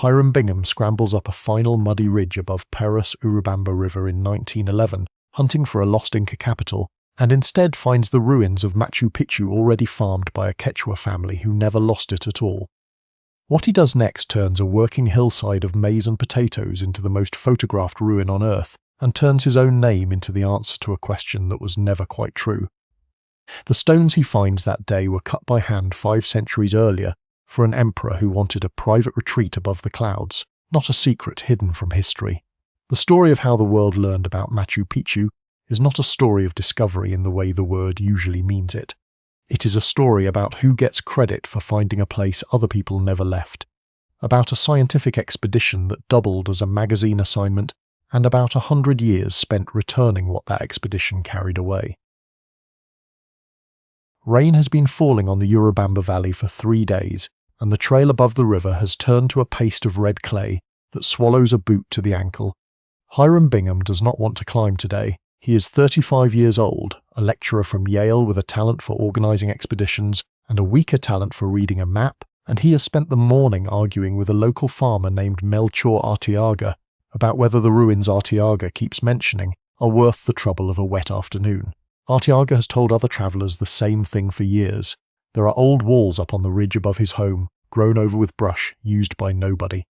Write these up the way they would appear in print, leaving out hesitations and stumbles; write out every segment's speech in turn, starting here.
Hiram Bingham scrambles up a final muddy ridge above Perus Urubamba River in 1911, hunting for a lost Inca capital, and instead finds the ruins of Machu Picchu already farmed by a Quechua family who never lost it at all. What he does next turns a working hillside of maize and potatoes into the most photographed ruin on Earth, and turns his own name into the answer to a question that was never quite true. The stones he finds that day were cut by hand 5 centuries earlier for an emperor who wanted a private retreat above the clouds, not a secret hidden from history. The story of how the world learned about Machu Picchu is not a story of discovery in the way the word usually means it. It is a story about who gets credit for finding a place other people never left, about a scientific expedition that doubled as a magazine assignment, and about 100 years spent returning what that expedition carried away. Rain has been falling on the Urubamba Valley for 3 days, and the trail above the river has turned to a paste of red clay that swallows a boot to the ankle. Hiram Bingham does not want to climb today. He is 35 years old, a lecturer from Yale with a talent for organising expeditions and a weaker talent for reading a map, and he has spent the morning arguing with a local farmer named Melchor Arteaga about whether the ruins Arteaga keeps mentioning are worth the trouble of a wet afternoon. Arteaga has told other travellers the same thing for years. There are old walls up on the ridge above his home, grown over with brush, used by nobody.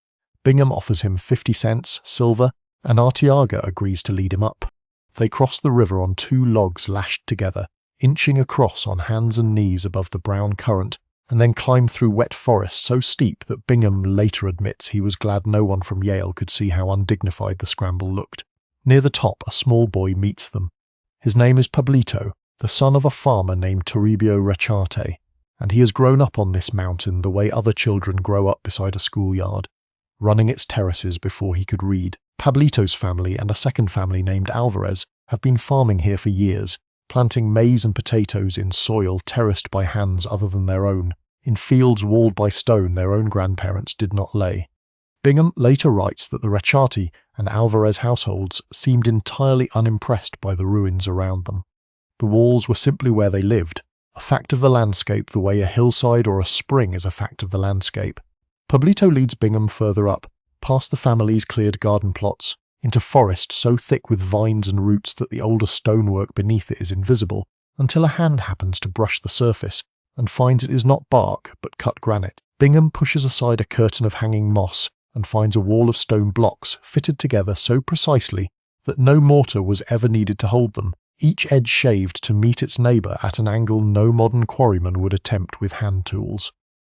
Bingham offers him 50 cents, silver, and Arteaga agrees to lead him up. They cross the river on 2 logs lashed together, inching across on hands and knees above the brown current, and then climb through wet forest so steep that Bingham later admits he was glad no one from Yale could see how undignified the scramble looked. Near the top, a small boy meets them. His name is Pablito, the son of a farmer named Toribio Rechate, and he has grown up on this mountain the way other children grow up beside a schoolyard, running its terraces before he could read. Pablito's family and a second family named Alvarez have been farming here for years, planting maize and potatoes in soil terraced by hands other than their own, in fields walled by stone their own grandparents did not lay. Bingham later writes that the Rechate and Alvarez households seemed entirely unimpressed by the ruins around them. The walls were simply where they lived, a fact of the landscape the way a hillside or a spring is a fact of the landscape. Pablito leads Bingham further up, past the family's cleared garden plots, into forest so thick with vines and roots that the older stonework beneath it is invisible, until a hand happens to brush the surface and finds it is not bark but cut granite. Bingham pushes aside a curtain of hanging moss and finds a wall of stone blocks fitted together so precisely that no mortar was ever needed to hold them, each edge shaved to meet its neighbour at an angle no modern quarryman would attempt with hand tools.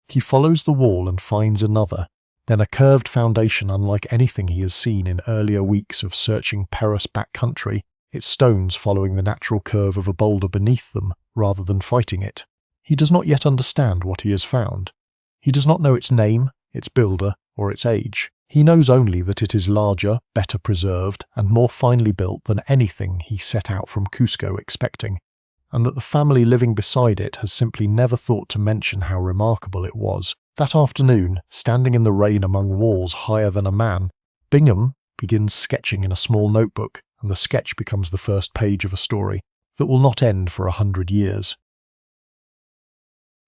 He follows the wall and finds another, then a curved foundation unlike anything he has seen in earlier weeks of searching Perus backcountry, its stones following the natural curve of a boulder beneath them rather than fighting it. He does not yet understand what he has found. He does not know its name, its builder, or its age. He knows only that it is larger, better preserved, and more finely built than anything he set out from Cusco expecting, and that the family living beside it has simply never thought to mention how remarkable it was. That afternoon, standing in the rain among walls higher than a man, Bingham begins sketching in a small notebook, and the sketch becomes the first page of a story that will not end for 100 years.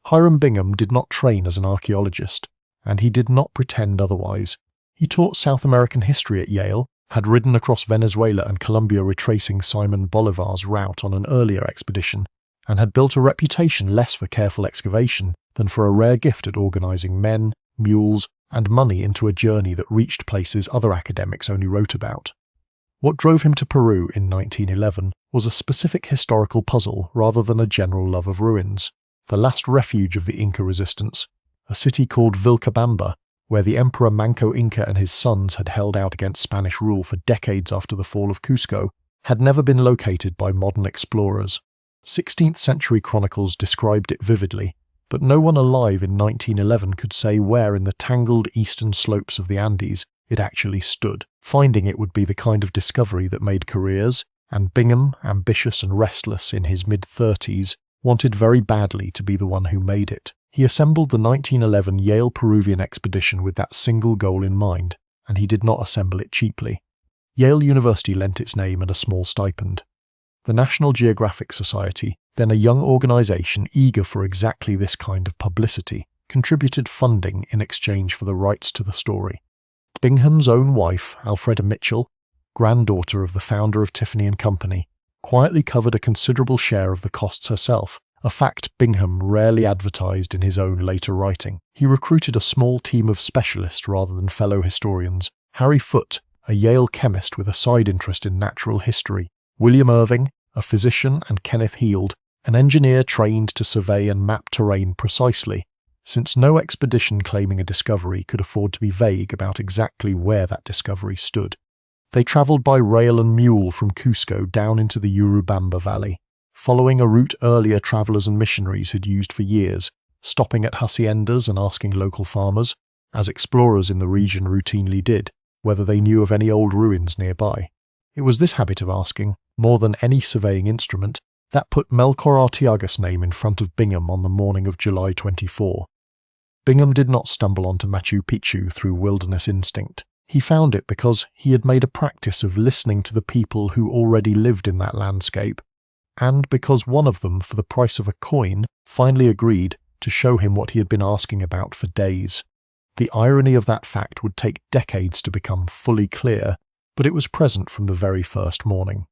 Hiram Bingham did not train as an archaeologist, and he did not pretend otherwise. He taught South American history at Yale, had ridden across Venezuela and Colombia retracing Simon Bolivar's route on an earlier expedition, and had built a reputation less for careful excavation than for a rare gift at organising men, mules, and money into a journey that reached places other academics only wrote about. What drove him to Peru in 1911 was a specific historical puzzle rather than a general love of ruins. The last refuge of the Inca resistance, a city called Vilcabamba, where the Emperor Manco Inca and his sons had held out against Spanish rule for decades after the fall of Cusco, had never been located by modern explorers. 16th century chronicles described it vividly, but no one alive in 1911 could say where in the tangled eastern slopes of the Andes it actually stood. Finding it would be the kind of discovery that made careers, and Bingham, ambitious and restless in his mid-30s, wanted very badly to be the one who made it. He assembled the 1911 Yale Peruvian expedition with that single goal in mind, and he did not assemble it cheaply. Yale University lent its name and a small stipend. The National Geographic Society, then a young organisation eager for exactly this kind of publicity, contributed funding in exchange for the rights to the story. Bingham's own wife, Alfreda Mitchell, granddaughter of the founder of Tiffany & Company, quietly covered a considerable share of the costs herself, a fact Bingham rarely advertised in his own later writing. He recruited a small team of specialists rather than fellow historians: Harry Foote, a Yale chemist with a side interest in natural history; William Irving, a physician; and Kenneth Heald, an engineer trained to survey and map terrain precisely, since no expedition claiming a discovery could afford to be vague about exactly where that discovery stood. They travelled by rail and mule from Cusco down into the Urubamba Valley, following a route earlier travellers and missionaries had used for years, stopping at haciendas and asking local farmers, as explorers in the region routinely did, whether they knew of any old ruins nearby. It was this habit of asking, more than any surveying instrument, that put Melchor Artiaga's name in front of Bingham on the morning of July 24. Bingham did not stumble onto Machu Picchu through wilderness instinct. He found it because he had made a practice of listening to the people who already lived in that landscape, and because one of them, for the price of a coin, finally agreed to show him what he had been asking about for days. The irony of that fact would take decades to become fully clear, but it was present from the very first morning.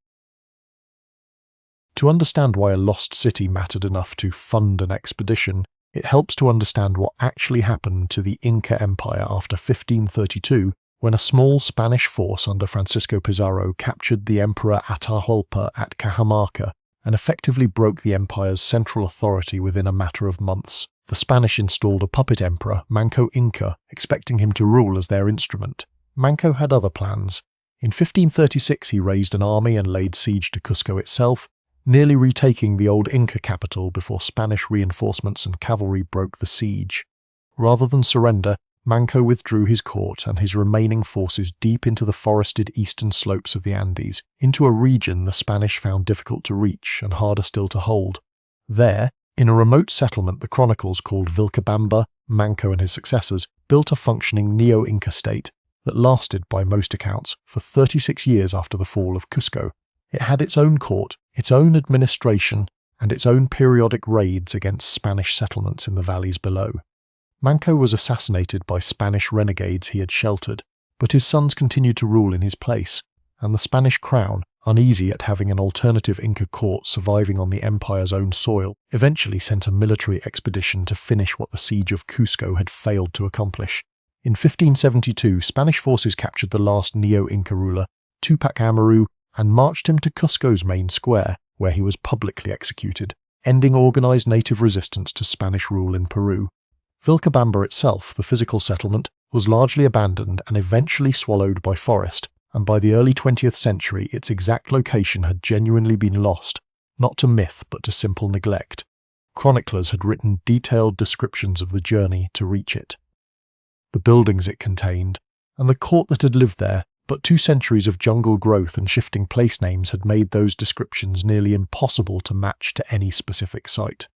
To understand why a lost city mattered enough to fund an expedition, it helps to understand what actually happened to the Inca Empire after 1532, when a small Spanish force under Francisco Pizarro captured the Emperor Atahualpa at Cajamarca and effectively broke the empire's central authority within a matter of months. The Spanish installed a puppet emperor, Manco Inca, expecting him to rule as their instrument. Manco had other plans. In 1536 he raised an army and laid siege to Cusco itself, nearly retaking the old Inca capital before Spanish reinforcements and cavalry broke the siege. Rather than surrender, Manco withdrew his court and his remaining forces deep into the forested eastern slopes of the Andes, into a region the Spanish found difficult to reach and harder still to hold. There, in a remote settlement the chronicles called Vilcabamba, Manco and his successors built a functioning neo-Inca state that lasted, by most accounts, for 36 years after the fall of Cusco. It had its own court, its own administration, and its own periodic raids against Spanish settlements in the valleys below. Manco was assassinated by Spanish renegades he had sheltered, but his sons continued to rule in his place, and the Spanish crown, uneasy at having an alternative Inca court surviving on the empire's own soil, eventually sent a military expedition to finish what the siege of Cusco had failed to accomplish. In 1572, Spanish forces captured the last neo-Inca ruler, Tupac Amaru, and marched him to Cusco's main square, where he was publicly executed, ending organized native resistance to Spanish rule in Peru. Vilcabamba itself, the physical settlement, was largely abandoned and eventually swallowed by forest, and by the early 20th century its exact location had genuinely been lost, not to myth but to simple neglect. Chroniclers had written detailed descriptions of the journey to reach it, the buildings it contained, and the court that had lived there, but 2 centuries of jungle growth and shifting place names had made those descriptions nearly impossible to match to any specific site.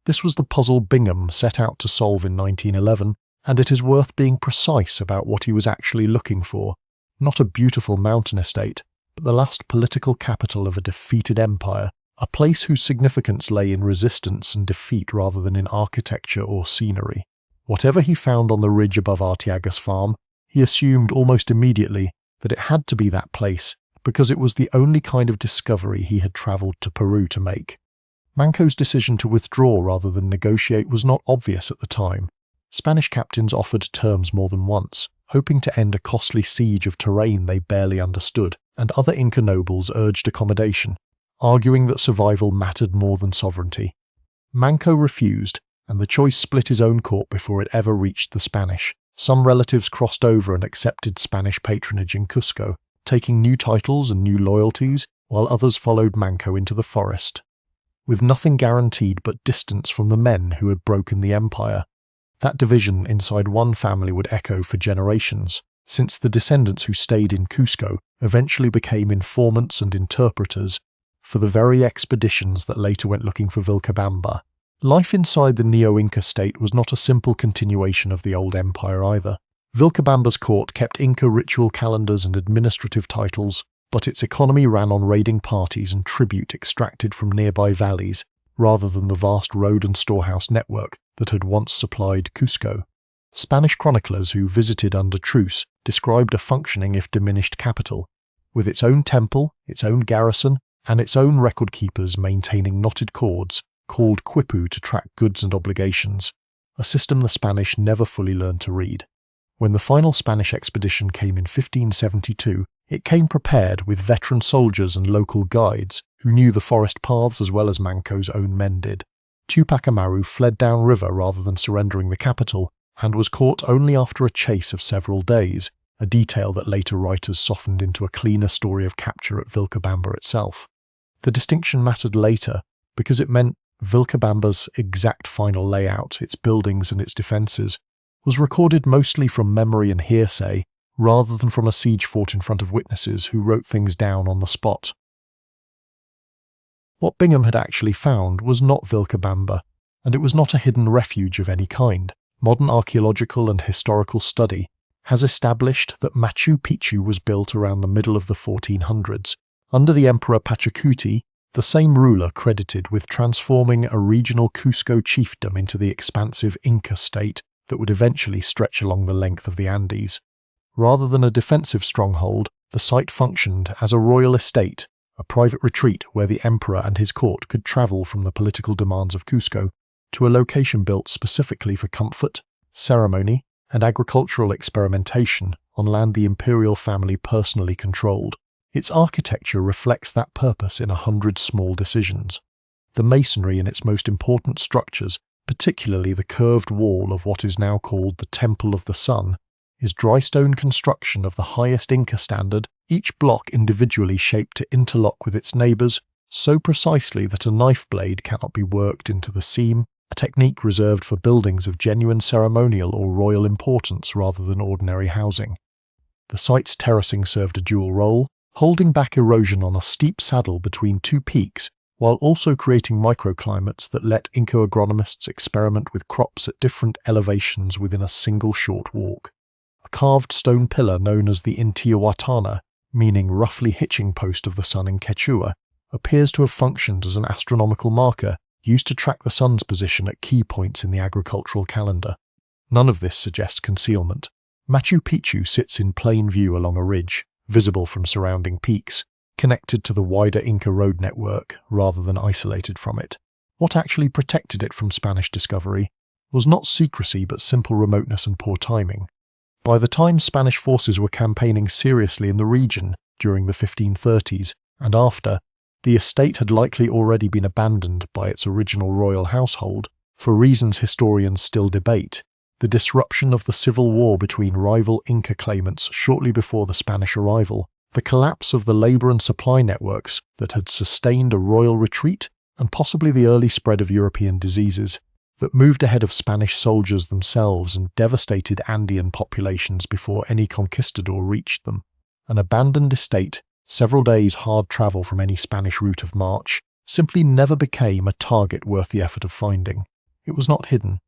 This was the puzzle Bingham set out to solve in 1911, and it is worth being precise about what he was actually looking for. Not a beautiful mountain estate, but the last political capital of a defeated empire, a place whose significance lay in resistance and defeat rather than in architecture or scenery. Whatever he found on the ridge above Artiaga's farm, he assumed almost immediately that it had to be that place because it was the only kind of discovery he had travelled to Peru to make. Manco's decision to withdraw rather than negotiate was not obvious at the time. Spanish captains offered terms more than once, hoping to end a costly siege of terrain they barely understood, and other Inca nobles urged accommodation, arguing that survival mattered more than sovereignty. Manco refused, and the choice split his own court before it ever reached the Spanish. Some relatives crossed over and accepted Spanish patronage in Cusco, taking new titles and new loyalties, while others followed Manco into the forest, with nothing guaranteed but distance from the men who had broken the empire. That division inside one family would echo for generations, since the descendants who stayed in Cusco eventually became informants and interpreters for the very expeditions that later went looking for Vilcabamba. Life inside the Neo-Inca state was not a simple continuation of the old empire either. Vilcabamba's court kept Inca ritual calendars and administrative titles, but its economy ran on raiding parties and tribute extracted from nearby valleys, rather than the vast road and storehouse network that had once supplied Cusco. Spanish chroniclers who visited under truce described a functioning if diminished capital, with its own temple, its own garrison, and its own record keepers maintaining knotted cords called quipu to track goods and obligations, a system the Spanish never fully learned to read. When the final Spanish expedition came in 1572, it came prepared with veteran soldiers and local guides who knew the forest paths as well as Manco's own men did. Tupac Amaru fled downriver rather than surrendering the capital, and was caught only after a chase of several days, a detail that later writers softened into a cleaner story of capture at Vilcabamba itself. The distinction mattered later because it meant Vilcabamba's exact final layout, its buildings and its defences, was recorded mostly from memory and hearsay rather than from a siege fought in front of witnesses who wrote things down on the spot. What Bingham had actually found was not Vilcabamba, and it was not a hidden refuge of any kind. Modern archaeological and historical study has established that Machu Picchu was built around the middle of the 1400s, under the Emperor Pachacuti, the same ruler credited with transforming a regional Cusco chiefdom into the expansive Inca state that would eventually stretch along the length of the Andes. Rather than a defensive stronghold, the site functioned as a royal estate, a private retreat where the emperor and his court could travel from the political demands of Cusco to a location built specifically for comfort, ceremony, and agricultural experimentation on land the imperial family personally controlled. Its architecture reflects that purpose in 100 small decisions. The masonry in its most important structures, particularly the curved wall of what is now called the Temple of the Sun, is dry stone construction of the highest Inca standard, each block individually shaped to interlock with its neighbours so precisely that a knife blade cannot be worked into the seam, a technique reserved for buildings of genuine ceremonial or royal importance rather than ordinary housing. The site's terracing served a dual role, holding back erosion on a steep saddle between two peaks, while also creating microclimates that let Inca agronomists experiment with crops at different elevations within a single short walk. A carved stone pillar known as the Intihuatana, meaning roughly hitching post of the sun in Quechua, appears to have functioned as an astronomical marker used to track the sun's position at key points in the agricultural calendar. None of this suggests concealment. Machu Picchu sits in plain view along a ridge, visible from surrounding peaks, connected to the wider Inca road network rather than isolated from it. What actually protected it from Spanish discovery was not secrecy but simple remoteness and poor timing. By the time Spanish forces were campaigning seriously in the region during the 1530s and after, the estate had likely already been abandoned by its original royal household, for reasons historians still debate. The disruption of the civil war between rival Inca claimants shortly before the Spanish arrival, the collapse of the labour and supply networks that had sustained a royal retreat, and possibly the early spread of European diseases that moved ahead of Spanish soldiers themselves and devastated Andean populations before any conquistador reached them. An abandoned estate, several days' hard travel from any Spanish route of march, simply never became a target worth the effort of finding. It was not hidden.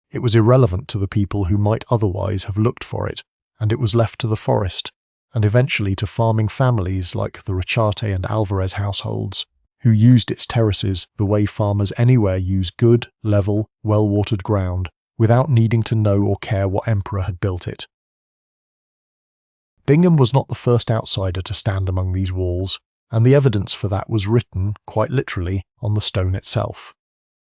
It was irrelevant to the people who might otherwise have looked for it, and it was left to the forest, and eventually to farming families like the Richarte and Alvarez households, who used its terraces the way farmers anywhere use good, level, well-watered ground, without needing to know or care what emperor had built it. Bingham was not the first outsider to stand among these walls, and the evidence for that was written, quite literally, on the stone itself.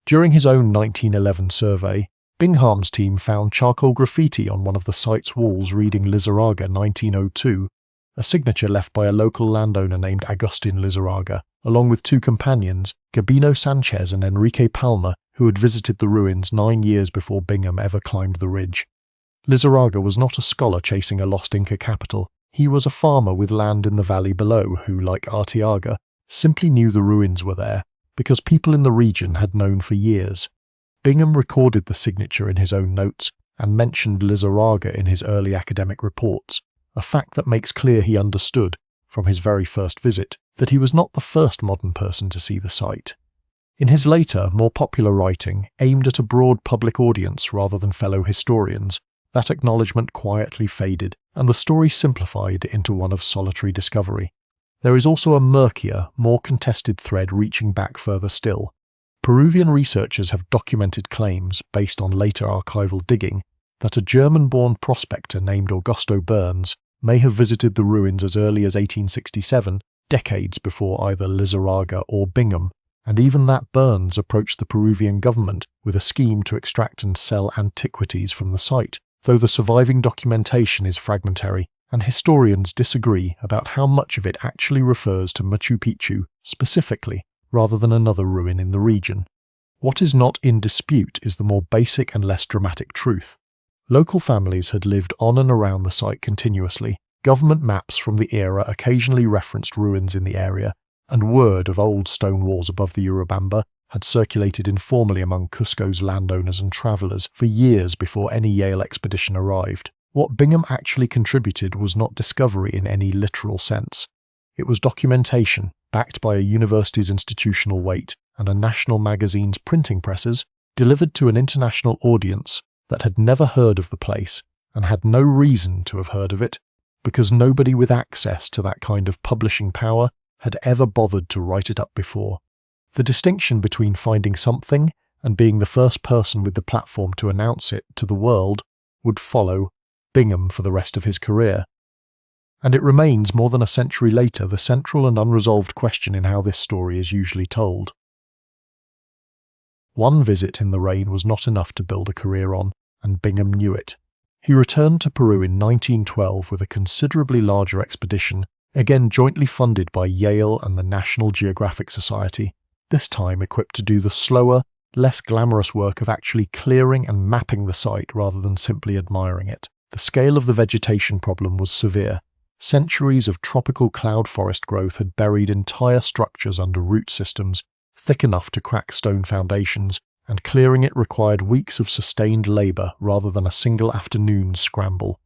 During his own 1911 survey, Bingham's team found charcoal graffiti on one of the site's walls reading Lizarraga 1902, a signature left by a local landowner named Agustin Lizarraga, along with two companions, Gabino Sanchez and Enrique Palma, who had visited the ruins 9 years before Bingham ever climbed the ridge. Lizarraga was not a scholar chasing a lost Inca capital. He was a farmer with land in the valley below who, like Arteaga, simply knew the ruins were there, because people in the region had known for years. Bingham recorded the signature in his own notes and mentioned Lizarraga in his early academic reports, a fact that makes clear he understood, from his very first visit, that he was not the first modern person to see the site. In his later, more popular writing, aimed at a broad public audience rather than fellow historians, that acknowledgement quietly faded, and the story simplified into one of solitary discovery. There is also a murkier, more contested thread reaching back further still. Peruvian researchers have documented claims, based on later archival digging, that a German-born prospector named Augusto Burns may have visited the ruins as early as 1867, decades before either Lizarraga or Bingham, and even that Burns approached the Peruvian government with a scheme to extract and sell antiquities from the site, though the surviving documentation is fragmentary, and historians disagree about how much of it actually refers to Machu Picchu specifically, rather than another ruin in the region. What is not in dispute is the more basic and less dramatic truth. Local families had lived on and around the site continuously. Government maps from the era occasionally referenced ruins in the area, and word of old stone walls above the Urubamba had circulated informally among Cusco's landowners and travellers for years before any Yale expedition arrived. What Bingham actually contributed was not discovery in any literal sense. It was documentation, backed by a university's institutional weight and a national magazine's printing presses, delivered to an international audience that had never heard of the place and had no reason to have heard of it, because nobody with access to that kind of publishing power had ever bothered to write it up before. The distinction between finding something and being the first person with the platform to announce it to the world would follow Bingham for the rest of his career. And it remains more than a century later the central and unresolved question in how this story is usually told. One visit in the rain was not enough to build a career on, and Bingham knew it. He returned to Peru in 1912 with a considerably larger expedition, again jointly funded by Yale and the National Geographic Society, this time equipped to do the slower, less glamorous work of actually clearing and mapping the site rather than simply admiring it. The scale of the vegetation problem was severe. Centuries of tropical cloud forest growth had buried entire structures under root systems thick enough to crack stone foundations, and clearing it required weeks of sustained labour rather than a single afternoon's scramble.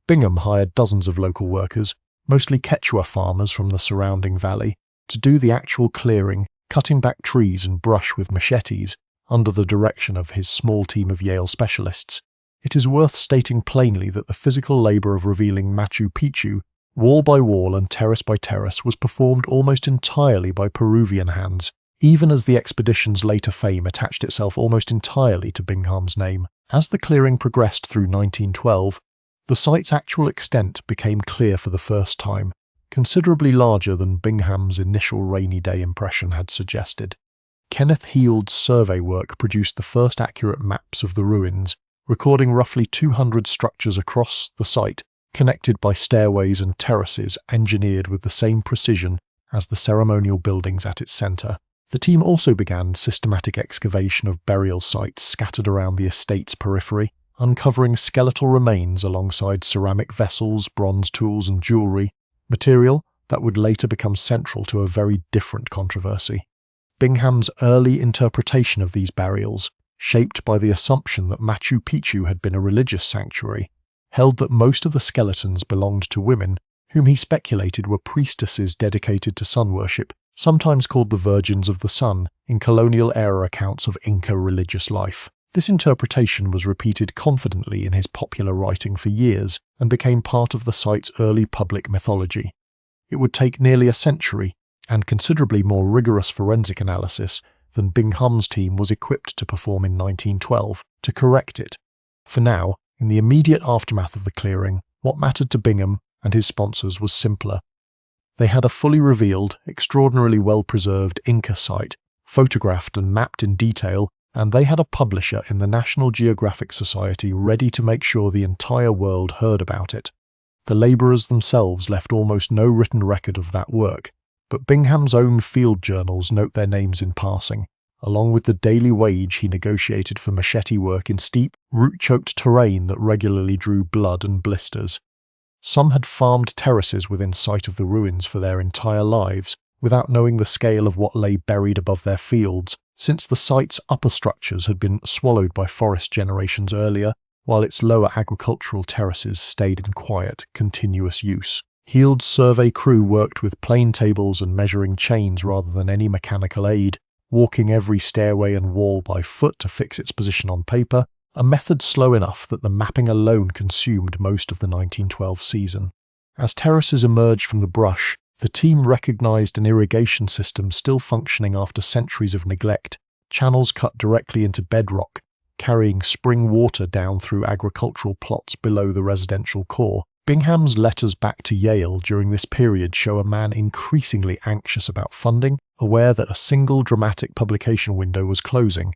Bingham hired dozens of local workers, mostly Quechua farmers from the surrounding valley, to do the actual clearing, cutting back trees and brush with machetes, under the direction of his small team of Yale specialists. It is worth stating plainly that the physical labour of revealing Machu Picchu, wall by wall and terrace by terrace, was performed almost entirely by Peruvian hands, even as the expedition's later fame attached itself almost entirely to Bingham's name. As the clearing progressed through 1912, the site's actual extent became clear for the first time, considerably larger than Bingham's initial rainy day impression had suggested. Kenneth Heald's survey work produced the first accurate maps of the ruins, recording roughly 200 structures across the site, connected by stairways and terraces engineered with the same precision as the ceremonial buildings at its centre. The team also began systematic excavation of burial sites scattered around the estate's periphery, uncovering skeletal remains alongside ceramic vessels, bronze tools and jewellery, material that would later become central to a very different controversy. Bingham's early interpretation of these burials, shaped by the assumption that Machu Picchu had been a religious sanctuary, held that most of the skeletons belonged to women, whom he speculated were priestesses dedicated to sun worship, sometimes called the Virgins of the Sun in colonial-era accounts of Inca religious life. This interpretation was repeated confidently in his popular writing for years and became part of the site's early public mythology. It would take nearly a century, and considerably more rigorous forensic analysis than Bingham's team was equipped to perform in 1912, to correct it. For now, in the immediate aftermath of the clearing, what mattered to Bingham and his sponsors was simpler. They had a fully revealed, extraordinarily well-preserved Inca site, photographed and mapped in detail, and they had a publisher in the National Geographic Society ready to make sure the entire world heard about it. The labourers themselves left almost no written record of that work, but Bingham's own field journals note their names in passing, along with the daily wage he negotiated for machete work in steep, root-choked terrain that regularly drew blood and blisters. Some had farmed terraces within sight of the ruins for their entire lives, without knowing the scale of what lay buried above their fields, since the site's upper structures had been swallowed by forest generations earlier, while its lower agricultural terraces stayed in quiet, continuous use. Heald's survey crew worked with plane tables and measuring chains rather than any mechanical aid, walking every stairway and wall by foot to fix its position on paper, a method slow enough that the mapping alone consumed most of the 1912 season. As terraces emerged from the brush, the team recognized an irrigation system still functioning after centuries of neglect, channels cut directly into bedrock, carrying spring water down through agricultural plots below the residential core. Bingham's letters back to Yale during this period show a man increasingly anxious about funding, aware that a single dramatic publication window was closing,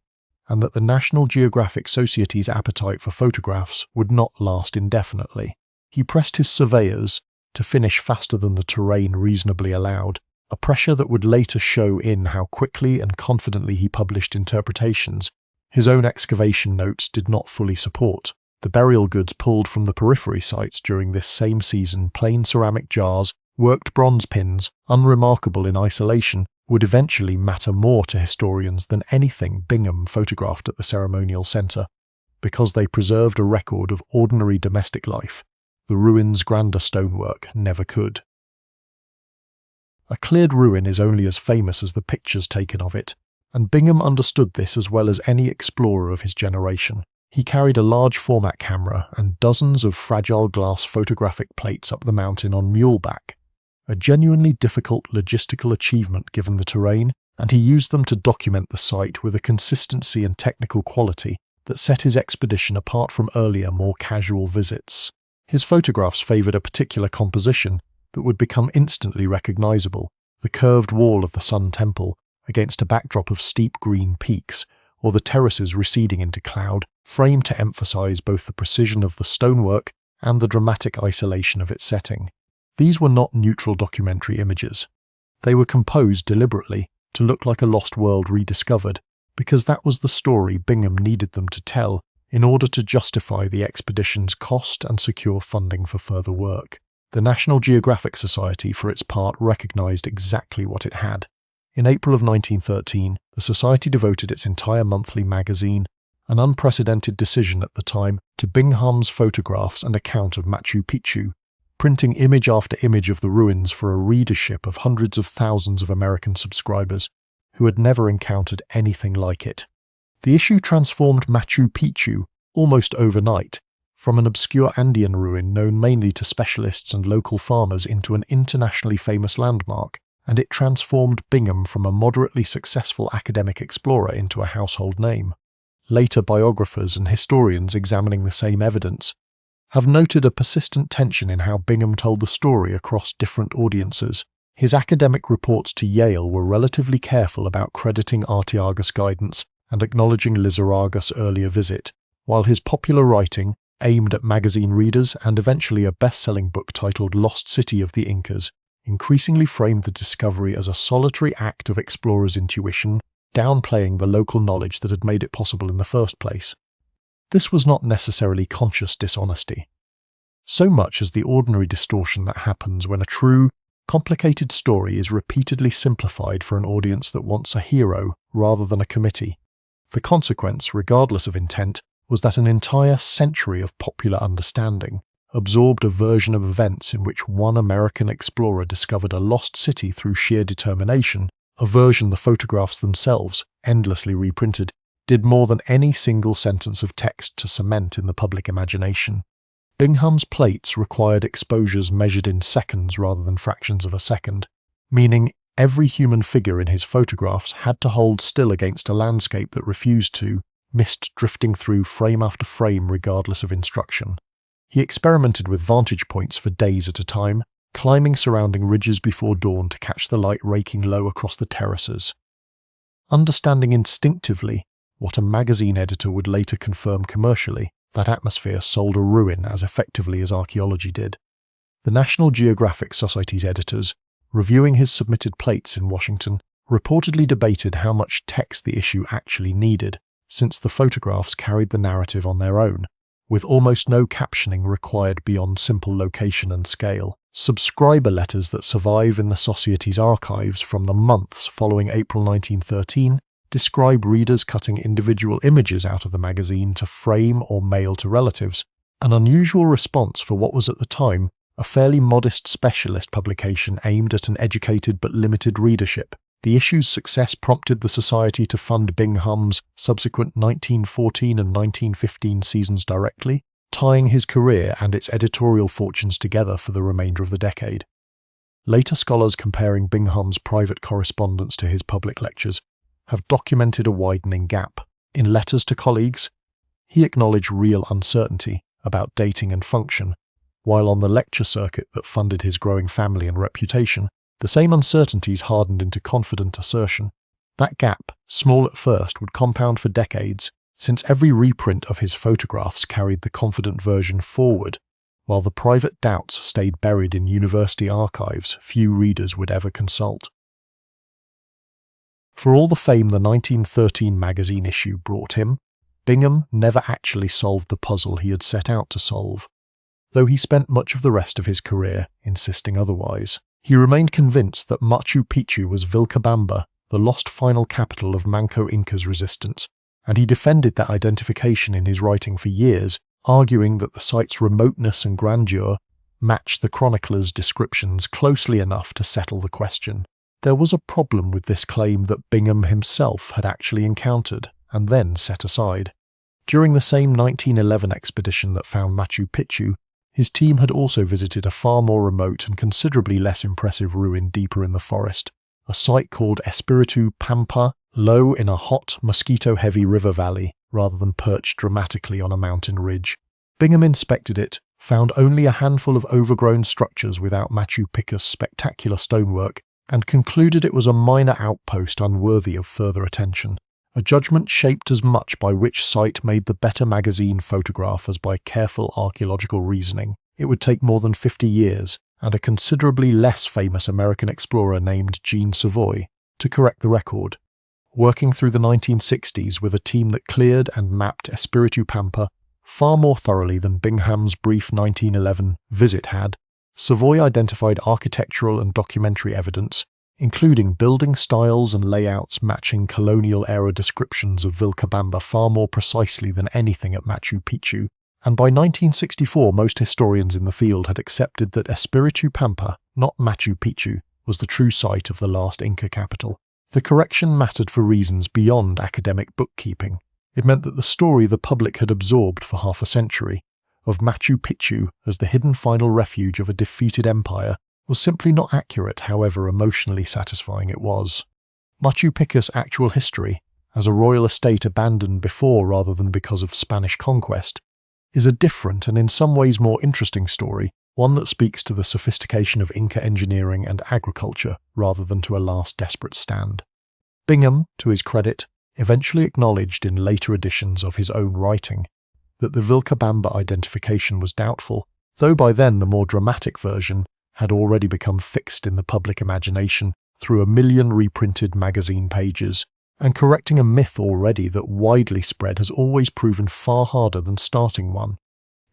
and that the National Geographic Society's appetite for photographs would not last indefinitely. He pressed his surveyors to finish faster than the terrain reasonably allowed, a pressure that would later show in how quickly and confidently he published interpretations his own excavation notes did not fully support. The burial goods pulled from the periphery sites during this same season, plain ceramic jars, worked bronze pins, unremarkable in isolation, would eventually matter more to historians than anything Bingham photographed at the ceremonial centre, because they preserved a record of ordinary domestic life. The ruin's grander stonework never could. A cleared ruin is only as famous as the pictures taken of it, and Bingham understood this as well as any explorer of his generation. He carried a large format camera and dozens of fragile glass photographic plates up the mountain on muleback, a genuinely difficult logistical achievement given the terrain, and he used them to document the site with a consistency and technical quality that set his expedition apart from earlier, more casual visits. His photographs favoured a particular composition that would become instantly recognisable: the curved wall of the Sun Temple against a backdrop of steep green peaks, or the terraces receding into cloud, framed to emphasise both the precision of the stonework and the dramatic isolation of its setting. These were not neutral documentary images. They were composed deliberately to look like a lost world rediscovered, because that was the story Bingham needed them to tell in order to justify the expedition's cost and secure funding for further work. The National Geographic Society, for its part, recognised exactly what it had. In April of 1913, the Society devoted its entire monthly magazine, an unprecedented decision at the time, to Bingham's photographs and account of Machu Picchu, printing image after image of the ruins for a readership of hundreds of thousands of American subscribers who had never encountered anything like it. The issue transformed Machu Picchu, almost overnight, from an obscure Andean ruin known mainly to specialists and local farmers into an internationally famous landmark, and it transformed Bingham from a moderately successful academic explorer into a household name. Later biographers and historians examining the same evidence have noted a persistent tension in how Bingham told the story across different audiences. His academic reports to Yale were relatively careful about crediting Artiagus' guidance and acknowledging Lizarragas' earlier visit, while his popular writing, aimed at magazine readers and eventually a best-selling book titled Lost City of the Incas, increasingly framed the discovery as a solitary act of explorers' intuition, downplaying the local knowledge that had made it possible in the first place. This was not necessarily conscious dishonesty, so much as the ordinary distortion that happens when a true, complicated story is repeatedly simplified for an audience that wants a hero rather than a committee. The consequence, regardless of intent, was that an entire century of popular understanding absorbed a version of events in which one American explorer discovered a lost city through sheer determination, a version the photographs themselves, endlessly reprinted, did more than any single sentence of text to cement in the public imagination. Bingham's plates required exposures measured in seconds rather than fractions of a second, meaning every human figure in his photographs had to hold still against a landscape that refused to, mist drifting through frame after frame regardless of instruction. He experimented with vantage points for days at a time, climbing surrounding ridges before dawn to catch the light raking low across the terraces. Understanding instinctively what a magazine editor would later confirm commercially, that atmosphere sold a ruin as effectively as archaeology did. The National Geographic Society's editors, reviewing his submitted plates in Washington, reportedly debated how much text the issue actually needed, since the photographs carried the narrative on their own, with almost no captioning required beyond simple location and scale. Subscriber letters that survive in the Society's archives from the months following April 1913 describe readers cutting individual images out of the magazine to frame or mail to relatives, an unusual response for what was at the time a fairly modest specialist publication aimed at an educated but limited readership. The issue's success prompted the Society to fund Bingham's subsequent 1914 and 1915 seasons directly, tying his career and its editorial fortunes together for the remainder of the decade. Later scholars comparing Bingham's private correspondence to his public lectures have documented a widening gap. In letters to colleagues, he acknowledged real uncertainty about dating and function, while on the lecture circuit that funded his growing family and reputation, the same uncertainties hardened into confident assertion. That gap, small at first, would compound for decades, since every reprint of his photographs carried the confident version forward, while the private doubts stayed buried in university archives few readers would ever consult. For all the fame the 1913 magazine issue brought him, Bingham never actually solved the puzzle he had set out to solve, though he spent much of the rest of his career insisting otherwise. He remained convinced that Machu Picchu was Vilcabamba, the lost final capital of Manco Inca's resistance, and he defended that identification in his writing for years, arguing that the site's remoteness and grandeur matched the chronicler's descriptions closely enough to settle the question. There was a problem with this claim that Bingham himself had actually encountered and then set aside. During the same 1911 expedition that found Machu Picchu, his team had also visited a far more remote and considerably less impressive ruin deeper in the forest, a site called Espiritu Pampa, low in a hot, mosquito-heavy river valley rather than perched dramatically on a mountain ridge. Bingham inspected it, found only a handful of overgrown structures without Machu Picchu's spectacular stonework, and concluded it was a minor outpost unworthy of further attention, a judgment shaped as much by which site made the better magazine photograph as by careful archaeological reasoning. It would take more than 50 years, and a considerably less famous American explorer named Jean Savoy, to correct the record. Working through the 1960s with a team that cleared and mapped Espiritu Pampa far more thoroughly than Bingham's brief 1911 visit had, Savoy identified architectural and documentary evidence, including building styles and layouts matching colonial-era descriptions of Vilcabamba far more precisely than anything at Machu Picchu, and by 1964 most historians in the field had accepted that Espiritu Pampa, not Machu Picchu, was the true site of the last Inca capital. The correction mattered for reasons beyond academic bookkeeping. It meant that the story the public had absorbed for half a century, of Machu Picchu as the hidden final refuge of a defeated empire, was simply not accurate, however emotionally satisfying it was. Machu Picchu's actual history, as a royal estate abandoned before rather than because of Spanish conquest, is a different and in some ways more interesting story, one that speaks to the sophistication of Inca engineering and agriculture rather than to a last desperate stand. Bingham, to his credit, eventually acknowledged in later editions of his own writing that the Vilcabamba identification was doubtful, though by then the more dramatic version had already become fixed in the public imagination through 1 million reprinted magazine pages, and correcting a myth already that widely spread has always proven far harder than starting one.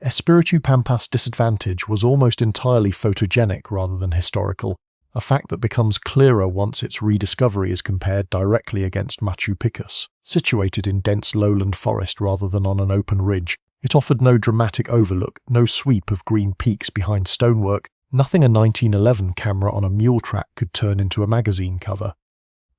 Espiritu Pampa's disadvantage was almost entirely photogenic rather than historical, a fact that becomes clearer once its rediscovery is compared directly against Machu Picchu. Situated in dense lowland forest rather than on an open ridge, it offered no dramatic overlook, no sweep of green peaks behind stonework, nothing a 1911 camera on a mule track could turn into a magazine cover.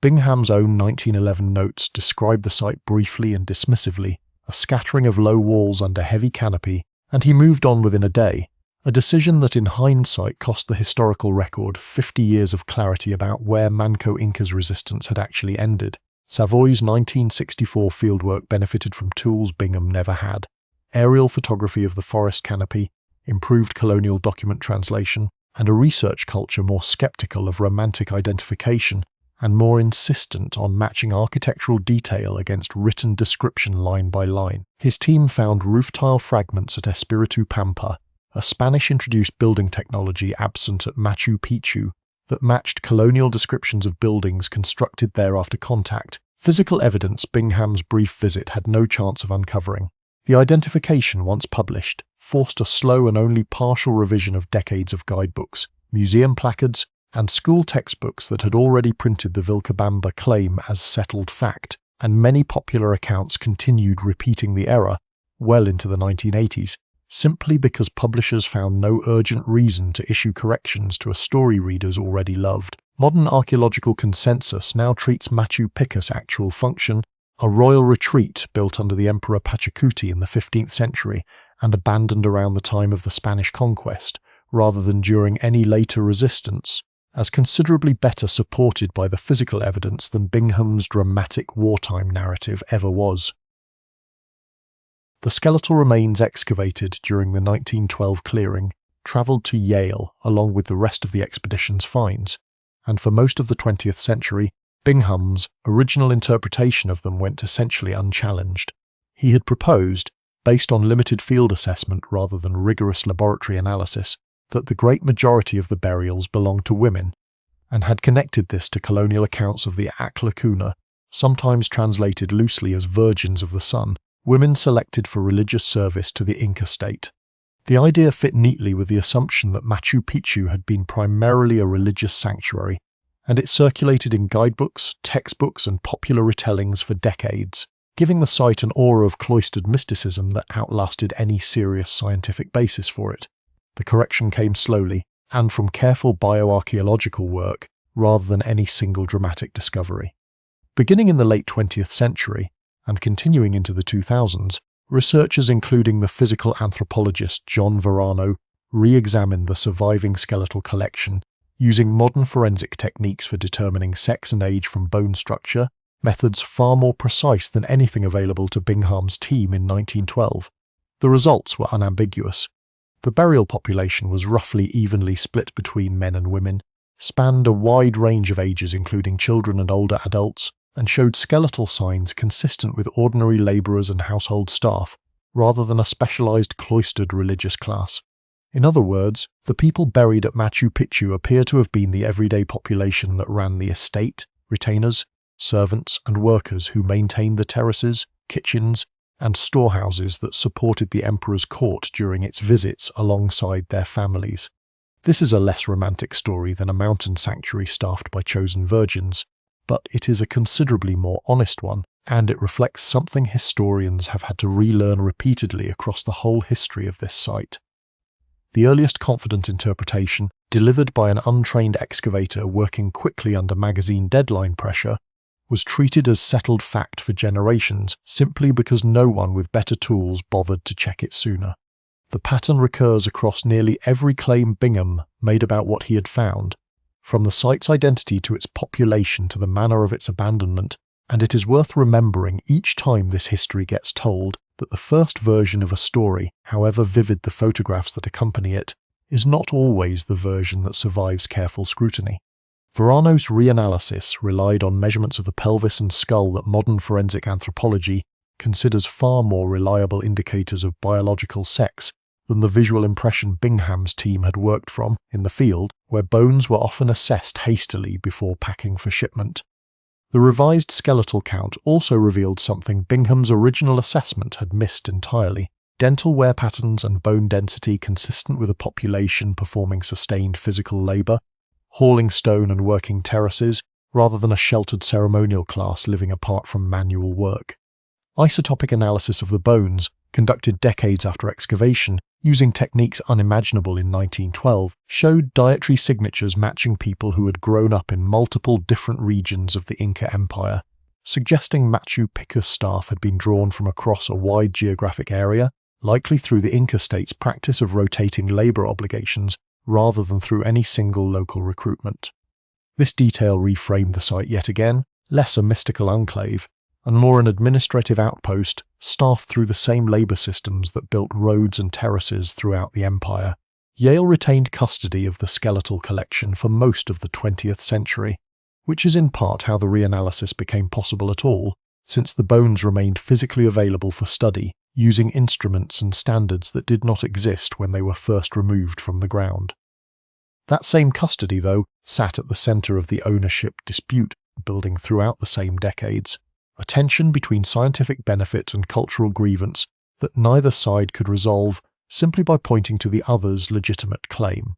Bingham's own 1911 notes described the site briefly and dismissively, a scattering of low walls under heavy canopy, and he moved on within a day, a decision that in hindsight cost the historical record 50 years of clarity about where Manco Inca's resistance had actually ended. Savoy's 1964 fieldwork benefited from tools Bingham never had: aerial photography of the forest canopy, improved colonial document translation, and a research culture more skeptical of romantic identification and more insistent on matching architectural detail against written description line by line. His team found roof tile fragments at Espiritu Pampa, a Spanish-introduced building technology absent at Machu Picchu, that matched colonial descriptions of buildings constructed there after contact, physical evidence Bingham's brief visit had no chance of uncovering. The identification, once published, forced a slow and only partial revision of decades of guidebooks, museum placards, and school textbooks that had already printed the Vilcabamba claim as settled fact, and many popular accounts continued repeating the error well into the 1980s, simply because publishers found no urgent reason to issue corrections to a story readers already loved. Modern archaeological consensus now treats Machu Picchu's actual function, a royal retreat built under the Emperor Pachacuti in the 15th century and abandoned around the time of the Spanish conquest, rather than during any later resistance, as considerably better supported by the physical evidence than Bingham's dramatic wartime narrative ever was. The skeletal remains excavated during the 1912 clearing travelled to Yale along with the rest of the expedition's finds, and for most of the 20th century, Bingham's original interpretation of them went essentially unchallenged. He had proposed, based on limited field assessment rather than rigorous laboratory analysis, that the great majority of the burials belonged to women, and had connected this to colonial accounts of the Aklakuna, sometimes translated loosely as Virgins of the Sun, women selected for religious service to the Inca state. The idea fit neatly with the assumption that Machu Picchu had been primarily a religious sanctuary, and it circulated in guidebooks, textbooks, and popular retellings for decades, giving the site an aura of cloistered mysticism that outlasted any serious scientific basis for it. The correction came slowly, and from careful bioarchaeological work, rather than any single dramatic discovery. Beginning in the late 20th century, and continuing into the 2000s, researchers including the physical anthropologist John Verano re-examined the surviving skeletal collection using modern forensic techniques for determining sex and age from bone structure, methods far more precise than anything available to Bingham's team in 1912. The results were unambiguous. The burial population was roughly evenly split between men and women, spanned a wide range of ages including children and older adults, and showed skeletal signs consistent with ordinary labourers and household staff, rather than a specialised cloistered religious class. In other words, the people buried at Machu Picchu appear to have been the everyday population that ran the estate, retainers, servants and workers who maintained the terraces, kitchens, and storehouses that supported the emperor's court during its visits alongside their families. This is a less romantic story than a mountain sanctuary staffed by chosen virgins, but it is a considerably more honest one, and it reflects something historians have had to relearn repeatedly across the whole history of this site. The earliest confident interpretation, delivered by an untrained excavator working quickly under magazine deadline pressure, was treated as settled fact for generations simply because no one with better tools bothered to check it sooner. The pattern recurs across nearly every claim Bingham made about what he had found, from the site's identity to its population to the manner of its abandonment, and it is worth remembering each time this history gets told that the first version of a story, however vivid the photographs that accompany it, is not always the version that survives careful scrutiny. Verano's reanalysis relied on measurements of the pelvis and skull that modern forensic anthropology considers far more reliable indicators of biological sex than the visual impression Bingham's team had worked from in the field, where bones were often assessed hastily before packing for shipment. The revised skeletal count also revealed something Bingham's original assessment had missed entirely: dental wear patterns and bone density consistent with a population performing sustained physical labour, hauling stone and working terraces, rather than a sheltered ceremonial class living apart from manual work. Isotopic analysis of the bones, conducted decades after excavation, using techniques unimaginable in 1912, showed dietary signatures matching people who had grown up in multiple different regions of the Inca Empire, suggesting Machu Picchu staff had been drawn from across a wide geographic area, likely through the Inca state's practice of rotating labour obligations rather than through any single local recruitment. This detail reframed the site yet again, less a mystical enclave, and more an administrative outpost staffed through the same labour systems that built roads and terraces throughout the empire. Yale retained custody of the skeletal collection for most of the 20th century, which is in part how the reanalysis became possible at all, since the bones remained physically available for study, using instruments and standards that did not exist when they were first removed from the ground. That same custody, though, sat at the centre of the ownership dispute building throughout the same decades, a tension between scientific benefit and cultural grievance that neither side could resolve simply by pointing to the other's legitimate claim.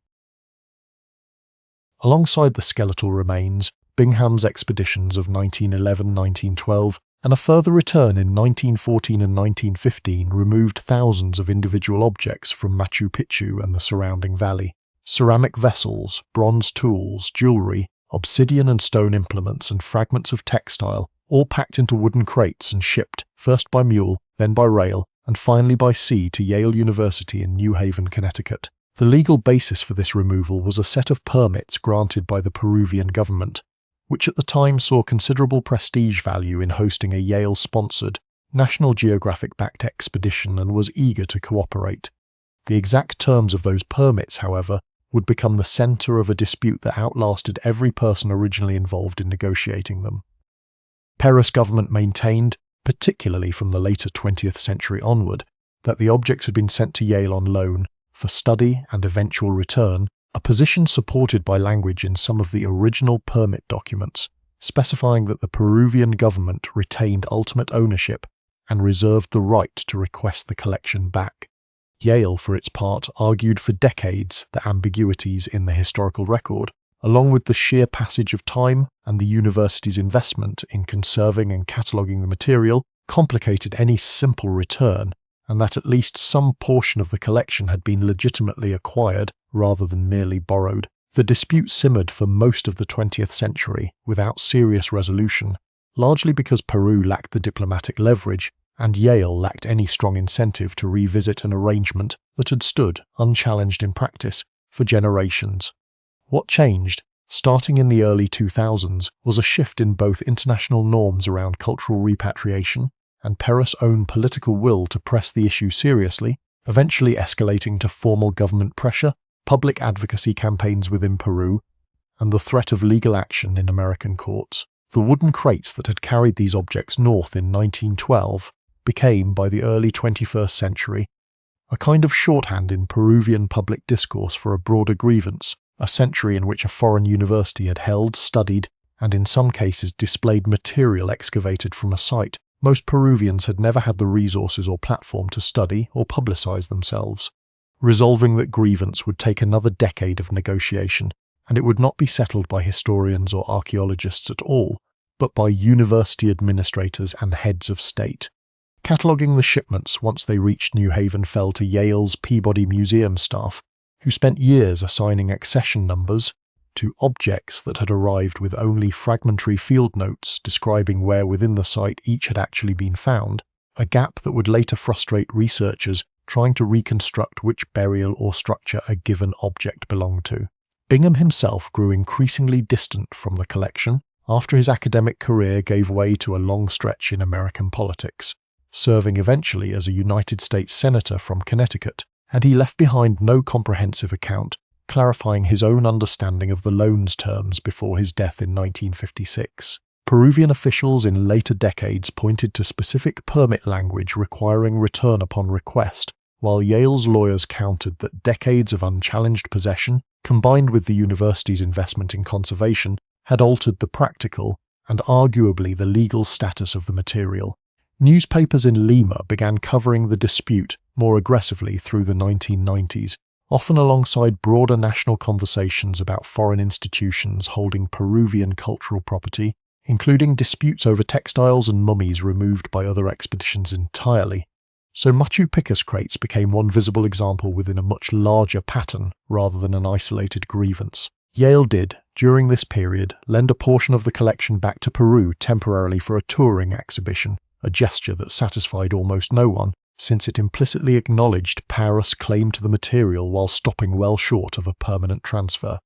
Alongside the skeletal remains, Bingham's expeditions of 1911-1912 and a further return in 1914 and 1915 removed thousands of individual objects from Machu Picchu and the surrounding valley. Ceramic vessels, bronze tools, jewellery, obsidian and stone implements and fragments of textile, all packed into wooden crates and shipped, first by mule, then by rail, and finally by sea to Yale University in New Haven, Connecticut. The legal basis for this removal was a set of permits granted by the Peruvian government, which at the time saw considerable prestige value in hosting a Yale-sponsored, National Geographic-backed expedition and was eager to cooperate. The exact terms of those permits, however, would become the centre of a dispute that outlasted every person originally involved in negotiating them. Peru's government maintained, particularly from the later 20th century onward, that the objects had been sent to Yale on loan for study and eventual return, a position supported by language in some of the original permit documents, specifying that the Peruvian government retained ultimate ownership and reserved the right to request the collection back. Yale, for its part, argued for decades the ambiguities in the historical record, along with the sheer passage of time and the university's investment in conserving and cataloguing the material, complicated any simple return, and that at least some portion of the collection had been legitimately acquired rather than merely borrowed. The dispute simmered for most of the 20th century without serious resolution, largely because Peru lacked the diplomatic leverage and Yale lacked any strong incentive to revisit an arrangement that had stood, unchallenged in practice, for generations. What changed, starting in the early 2000s, was a shift in both international norms around cultural repatriation and Peru's own political will to press the issue seriously, eventually escalating to formal government pressure, public advocacy campaigns within Peru, and the threat of legal action in American courts. The wooden crates that had carried these objects north in 1912 became, by the early 21st century, a kind of shorthand in Peruvian public discourse for a broader grievance, a century in which a foreign university had held, studied, and in some cases displayed material excavated from a site most Peruvians had never had the resources or platform to study or publicize themselves. Resolving that grievance would take another decade of negotiation, and it would not be settled by historians or archaeologists at all, but by university administrators and heads of state. Cataloguing the shipments once they reached New Haven fell to Yale's Peabody Museum staff, who spent years assigning accession numbers to objects that had arrived with only fragmentary field notes describing where within the site each had actually been found, a gap that would later frustrate researchers trying to reconstruct which burial or structure a given object belonged to. Bingham himself grew increasingly distant from the collection after his academic career gave way to a long stretch in American politics, serving eventually as a United States Senator from Connecticut, and he left behind no comprehensive account clarifying his own understanding of the loan's terms before his death in 1956. Peruvian officials in later decades pointed to specific permit language requiring return upon request, while Yale's lawyers countered that decades of unchallenged possession, combined with the university's investment in conservation, had altered the practical and arguably the legal status of the material. Newspapers in Lima began covering the dispute more aggressively through the 1990s, often alongside broader national conversations about foreign institutions holding Peruvian cultural property, including disputes over textiles and mummies removed by other expeditions entirely. So Machu Picchu's crates became one visible example within a much larger pattern rather than an isolated grievance. Yale did, during this period, lend a portion of the collection back to Peru temporarily for a touring exhibition, a gesture that satisfied almost no one, since it implicitly acknowledged Paris' claim to the material while stopping well short of a permanent transfer.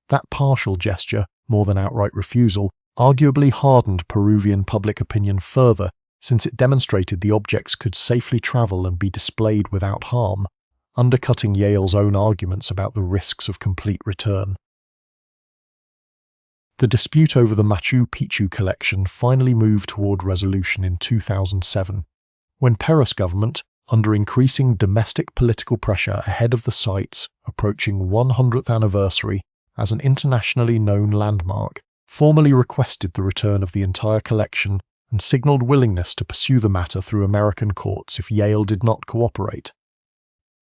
That partial gesture, more than outright refusal, arguably hardened Peruvian public opinion further, since it demonstrated the objects could safely travel and be displayed without harm, undercutting Yale's own arguments about the risks of complete return. The dispute over the Machu Picchu collection finally moved toward resolution in 2007, when Peru's government, under increasing domestic political pressure ahead of the site's approaching 100th anniversary as an internationally known landmark, formally requested the return of the entire collection and signalled willingness to pursue the matter through American courts if Yale did not cooperate.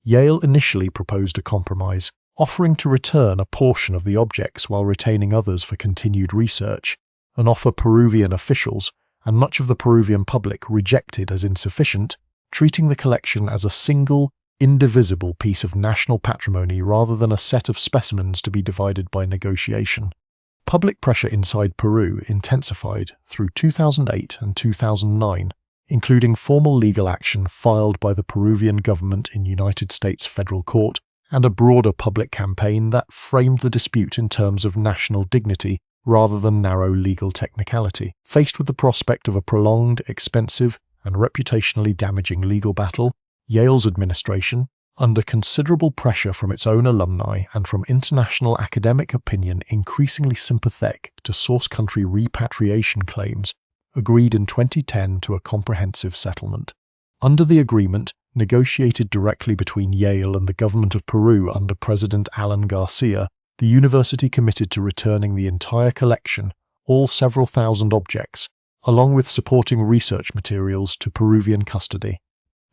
Yale initially proposed a compromise, offering to return a portion of the objects while retaining others for continued research, an offer Peruvian officials and much of the Peruvian public rejected as insufficient, treating the collection as a single, indivisible piece of national patrimony rather than a set of specimens to be divided by negotiation. Public pressure inside Peru intensified through 2008 and 2009, including formal legal action filed by the Peruvian government in United States federal court and a broader public campaign that framed the dispute in terms of national dignity rather than narrow legal technicality. Faced with the prospect of a prolonged, expensive, and reputationally damaging legal battle, Yale's administration, under considerable pressure from its own alumni and from international academic opinion increasingly sympathetic to source country repatriation claims, agreed in 2010 to a comprehensive settlement. Under the agreement, negotiated directly between Yale and the government of Peru under President Alan Garcia, the university committed to returning the entire collection, all several thousand objects, along with supporting research materials, to Peruvian custody.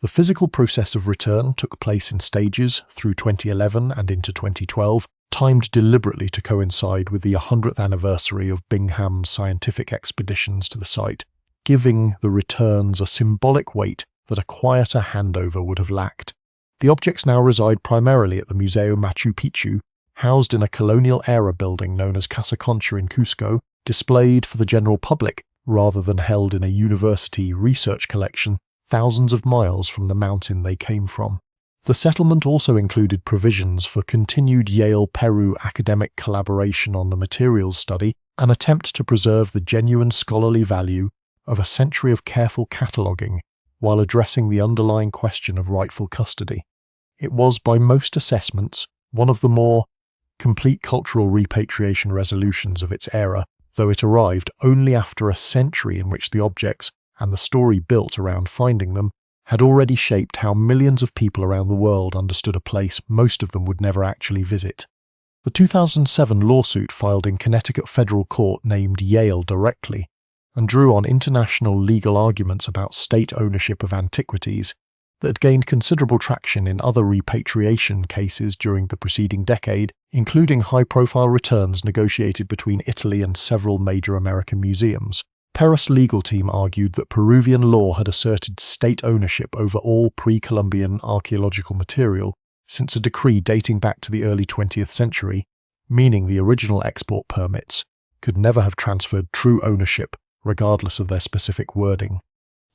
The physical process of return took place in stages through 2011 and into 2012, timed deliberately to coincide with the 100th anniversary of Bingham's scientific expeditions to the site, giving the returns a symbolic weight that a quieter handover would have lacked. The objects now reside primarily at the Museo Machu Picchu, housed in a colonial-era building known as Casa Concha in Cusco, displayed for the general public rather than held in a university research collection thousands of miles from the mountain they came from. The settlement also included provisions for continued Yale-Peru academic collaboration on the materials study, an attempt to preserve the genuine scholarly value of a century of careful cataloguing while addressing the underlying question of rightful custody. It was, by most assessments, one of the more complete cultural repatriation resolutions of its era, though it arrived only after a century in which the objects, and the story built around finding them, had already shaped how millions of people around the world understood a place most of them would never actually visit. The 2007 lawsuit filed in Connecticut federal court named Yale directly, and drew on international legal arguments about state ownership of antiquities that had gained considerable traction in other repatriation cases during the preceding decade, including high-profile returns negotiated between Italy and several major American museums. Perus' legal team argued that Peruvian law had asserted state ownership over all pre-Columbian archaeological material since a decree dating back to the early 20th century, meaning the original export permits could never have transferred true ownership regardless of their specific wording.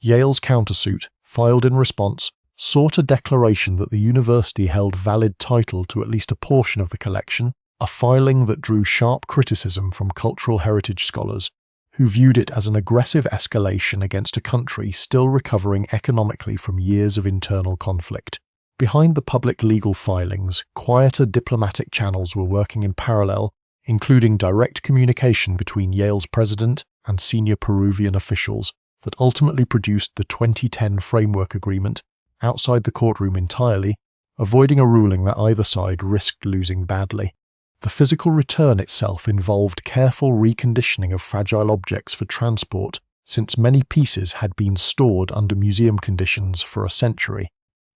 Yale's countersuit, filed in response, sought a declaration that the university held valid title to at least a portion of the collection, a filing that drew sharp criticism from cultural heritage scholars who viewed it as an aggressive escalation against a country still recovering economically from years of internal conflict. Behind the public legal filings, quieter diplomatic channels were working in parallel, including direct communication between Yale's president and senior Peruvian officials that ultimately produced the 2010 Framework Agreement outside the courtroom entirely, avoiding a ruling that either side risked losing badly. The physical return itself involved careful reconditioning of fragile objects for transport, since many pieces had been stored under museum conditions for a century,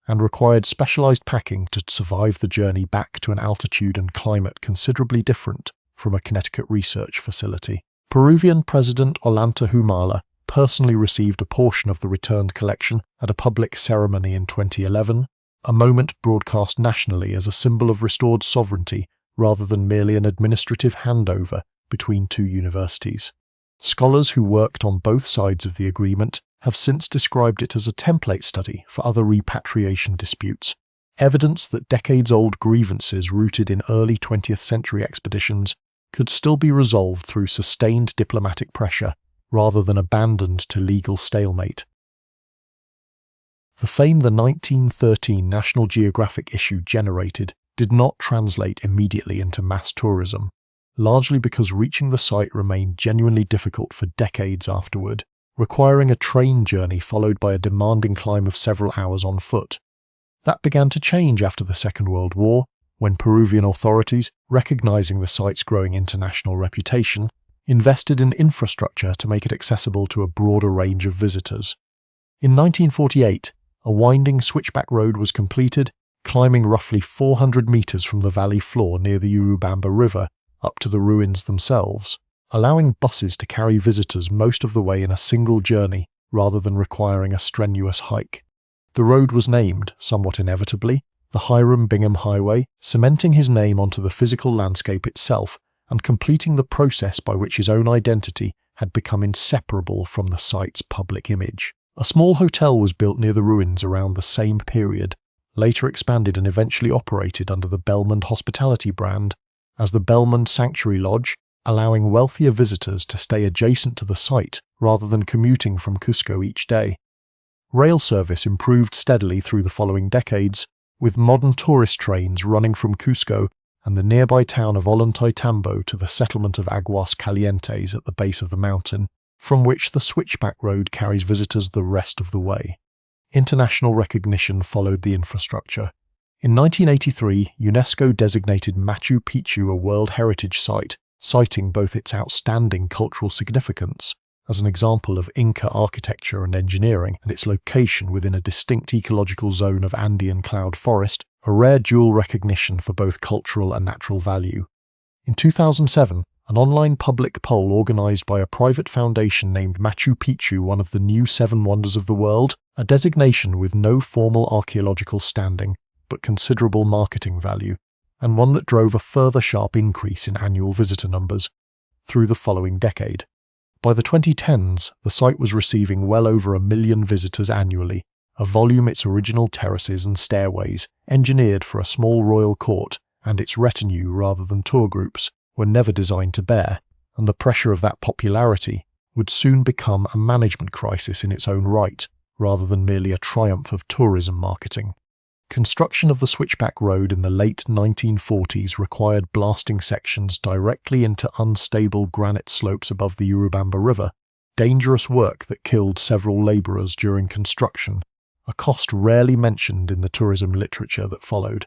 and required specialized packing to survive the journey back to an altitude and climate considerably different from a Connecticut research facility. Peruvian President Ollanta Humala personally received a portion of the returned collection at a public ceremony in 2011, a moment broadcast nationally as a symbol of restored sovereignty rather than merely an administrative handover between two universities. Scholars who worked on both sides of the agreement have since described it as a template study for other repatriation disputes, evidence that decades-old grievances rooted in early 20th century expeditions could still be resolved through sustained diplomatic pressure rather than abandoned to legal stalemate. The fame the 1913 National Geographic issue generated did not translate immediately into mass tourism, largely because reaching the site remained genuinely difficult for decades afterward, requiring a train journey followed by a demanding climb of several hours on foot. That began to change after the Second World War, when Peruvian authorities, recognizing the site's growing international reputation, invested in infrastructure to make it accessible to a broader range of visitors. In 1948, a winding switchback road was completed, climbing roughly 400 meters from the valley floor near the Urubamba River up to the ruins themselves, allowing buses to carry visitors most of the way in a single journey rather than requiring a strenuous hike. The road was named, somewhat inevitably, the Hiram Bingham Highway, cementing his name onto the physical landscape itself and completing the process by which his own identity had become inseparable from the site's public image. A small hotel was built near the ruins around the same period, later expanded and eventually operated under the Belmond Hospitality brand as the Belmond Sanctuary Lodge, allowing wealthier visitors to stay adjacent to the site rather than commuting from Cusco each day. Rail service improved steadily through the following decades, with modern tourist trains running from Cusco and the nearby town of Ollantaytambo to the settlement of Aguas Calientes at the base of the mountain, from which the switchback road carries visitors the rest of the way. International recognition followed the infrastructure. In 1983, UNESCO designated Machu Picchu a World Heritage Site, citing both its outstanding cultural significance as an example of Inca architecture and engineering and its location within a distinct ecological zone of Andean cloud forest, a rare dual recognition for both cultural and natural value. In 2007, an online public poll organized by a private foundation named Machu Picchu one of the new 7 wonders of the world, a designation with no formal archaeological standing, but considerable marketing value, and one that drove a further sharp increase in annual visitor numbers through the following decade. By the 2010s, the site was receiving well over 1 million visitors annually, a volume its original terraces and stairways, engineered for a small royal court, and its retinue rather than tour groups, were never designed to bear, and the pressure of that popularity would soon become a management crisis in its own right, rather than merely a triumph of tourism marketing. Construction of the switchback road in the late 1940s required blasting sections directly into unstable granite slopes above the Urubamba River, dangerous work that killed several labourers during construction, a cost rarely mentioned in the tourism literature that followed.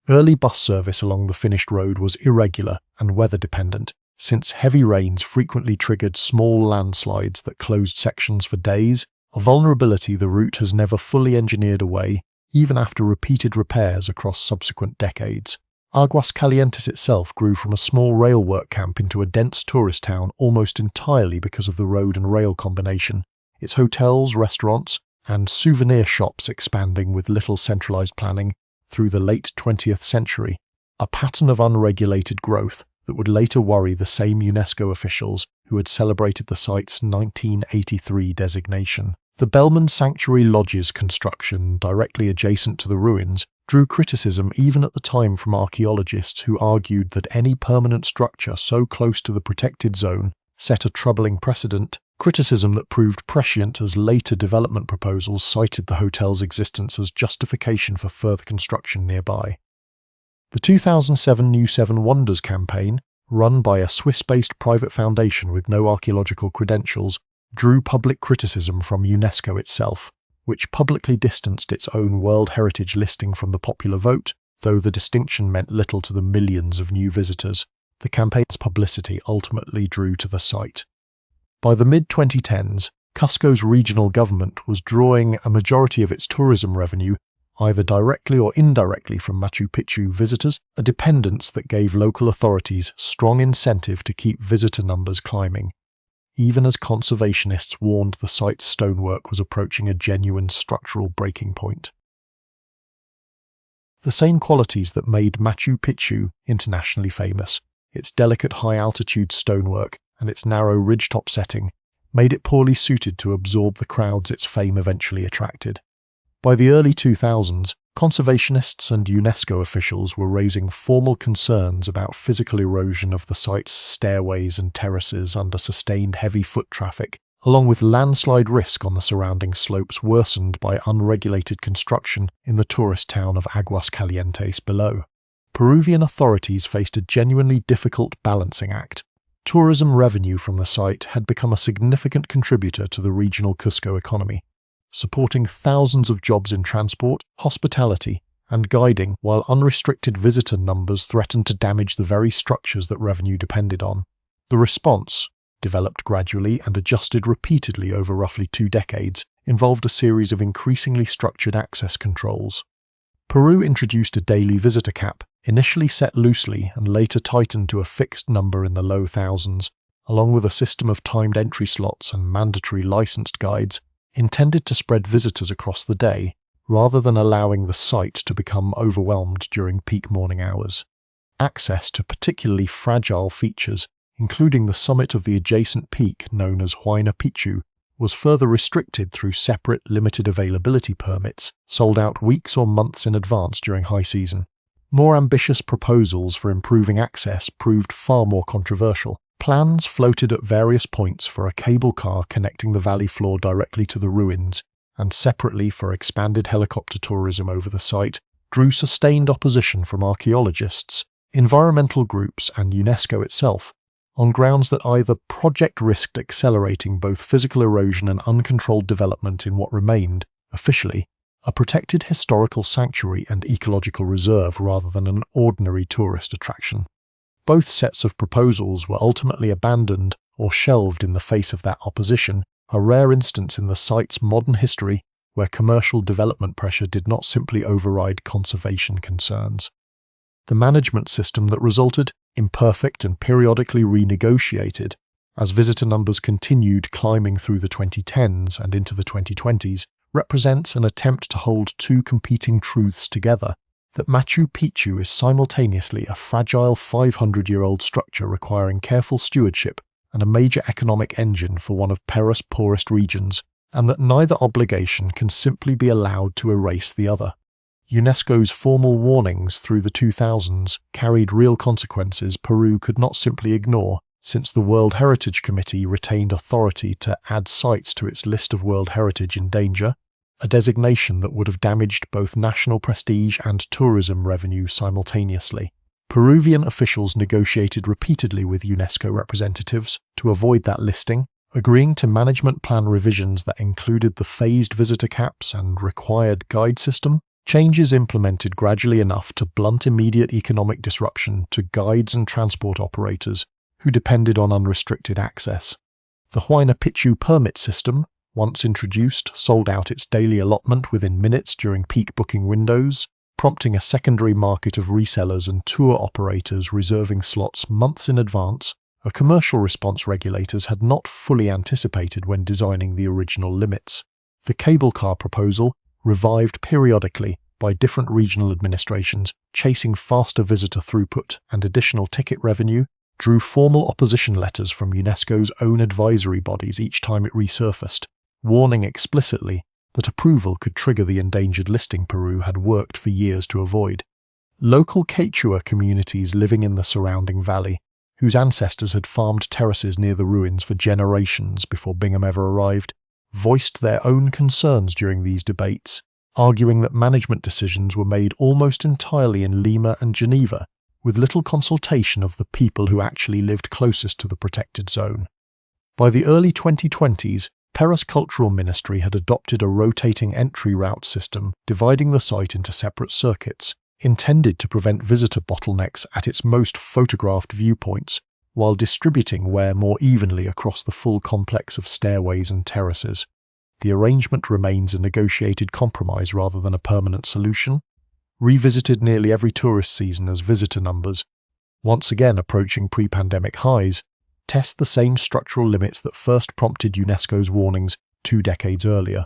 Early bus service along the finished road was irregular and weather-dependent, since heavy rains frequently triggered small landslides that closed sections for days, a vulnerability the route has never fully engineered away, even after repeated repairs across subsequent decades. Aguas Calientes itself grew from a small rail work camp into a dense tourist town almost entirely because of the road and rail combination, its hotels, restaurants, and souvenir shops expanding with little centralized planning through the late 20th century, a pattern of unregulated growth that would later worry the same UNESCO officials who had celebrated the site's 1983 designation. The Bellman Sanctuary Lodge's construction, directly adjacent to the ruins, drew criticism even at the time from archaeologists who argued that any permanent structure so close to the protected zone set a troubling precedent, criticism that proved prescient as later development proposals cited the hotel's existence as justification for further construction nearby. The 2007 New 7 Wonders campaign, run by a Swiss-based private foundation with no archaeological credentials, drew public criticism from UNESCO itself, which publicly distanced its own World Heritage listing from the popular vote, though the distinction meant little to the millions of new visitors the campaign's publicity ultimately drew to the site. By the mid-2010s, Cusco's regional government was drawing a majority of its tourism revenue either directly or indirectly from Machu Picchu visitors, a dependence that gave local authorities strong incentive to keep visitor numbers climbing, even as conservationists warned the site's stonework was approaching a genuine structural breaking point. The same qualities that made Machu Picchu internationally famous, its delicate high-altitude stonework and its narrow ridgetop setting, made it poorly suited to absorb the crowds its fame eventually attracted. By the early 2000s, conservationists and UNESCO officials were raising formal concerns about physical erosion of the site's stairways and terraces under sustained heavy foot traffic, along with landslide risk on the surrounding slopes worsened by unregulated construction in the tourist town of Aguas Calientes below. Peruvian authorities faced a genuinely difficult balancing act. Tourism revenue from the site had become a significant contributor to the regional Cusco economy, supporting thousands of jobs in transport, hospitality, and guiding, while unrestricted visitor numbers threatened to damage the very structures that revenue depended on. The response, developed gradually and adjusted repeatedly over roughly 2 decades, involved a series of increasingly structured access controls. Peru introduced a daily visitor cap, initially set loosely and later tightened to a fixed number in the low thousands, along with a system of timed entry slots and mandatory licensed guides, intended to spread visitors across the day, rather than allowing the site to become overwhelmed during peak morning hours. Access to particularly fragile features, including the summit of the adjacent peak known as Huayna Picchu, was further restricted through separate limited availability permits, sold out weeks or months in advance during high season. More ambitious proposals for improving access proved far more controversial. Plans floated at various points for a cable car connecting the valley floor directly to the ruins, and separately for expanded helicopter tourism over the site, drew sustained opposition from archaeologists, environmental groups, and UNESCO itself, on grounds that either project risked accelerating both physical erosion and uncontrolled development in what remained, officially, a protected historical sanctuary and ecological reserve rather than an ordinary tourist attraction. Both sets of proposals were ultimately abandoned or shelved in the face of that opposition, a rare instance in the site's modern history where commercial development pressure did not simply override conservation concerns. The management system that resulted, imperfect and periodically renegotiated, as visitor numbers continued climbing through the 2010s and into the 2020s, represents an attempt to hold two competing truths together: that Machu Picchu is simultaneously a fragile 500-year-old structure requiring careful stewardship and a major economic engine for one of Peru's poorest regions, and that neither obligation can simply be allowed to erase the other. UNESCO's formal warnings through the 2000s carried real consequences Peru could not simply ignore, since the World Heritage Committee retained authority to add sites to its list of World Heritage in danger, a designation that would have damaged both national prestige and tourism revenue simultaneously. Peruvian officials negotiated repeatedly with UNESCO representatives to avoid that listing, agreeing to management plan revisions that included the phased visitor caps and required guide system, changes implemented gradually enough to blunt immediate economic disruption to guides and transport operators who depended on unrestricted access. The Huayna Picchu permit system, once introduced, sold out its daily allotment within minutes during peak booking windows, prompting a secondary market of resellers and tour operators reserving slots months in advance, a commercial response regulators had not fully anticipated when designing the original limits. The cable car proposal, revived periodically by different regional administrations chasing faster visitor throughput and additional ticket revenue, drew formal opposition letters from UNESCO's own advisory bodies each time it resurfaced, warning explicitly that approval could trigger the endangered listing Peru had worked for years to avoid. Local Quechua communities living in the surrounding valley, whose ancestors had farmed terraces near the ruins for generations before Bingham ever arrived, voiced their own concerns during these debates, arguing that management decisions were made almost entirely in Lima and Geneva, with little consultation of the people who actually lived closest to the protected zone. By the early 2020s, Peru's Cultural Ministry had adopted a rotating entry route system dividing the site into separate circuits, intended to prevent visitor bottlenecks at its most photographed viewpoints, while distributing wear more evenly across the full complex of stairways and terraces. The arrangement remains a negotiated compromise rather than a permanent solution, revisited nearly every tourist season as visitor numbers, once again approaching pre-pandemic highs, test the same structural limits that first prompted UNESCO's warnings 2 decades earlier.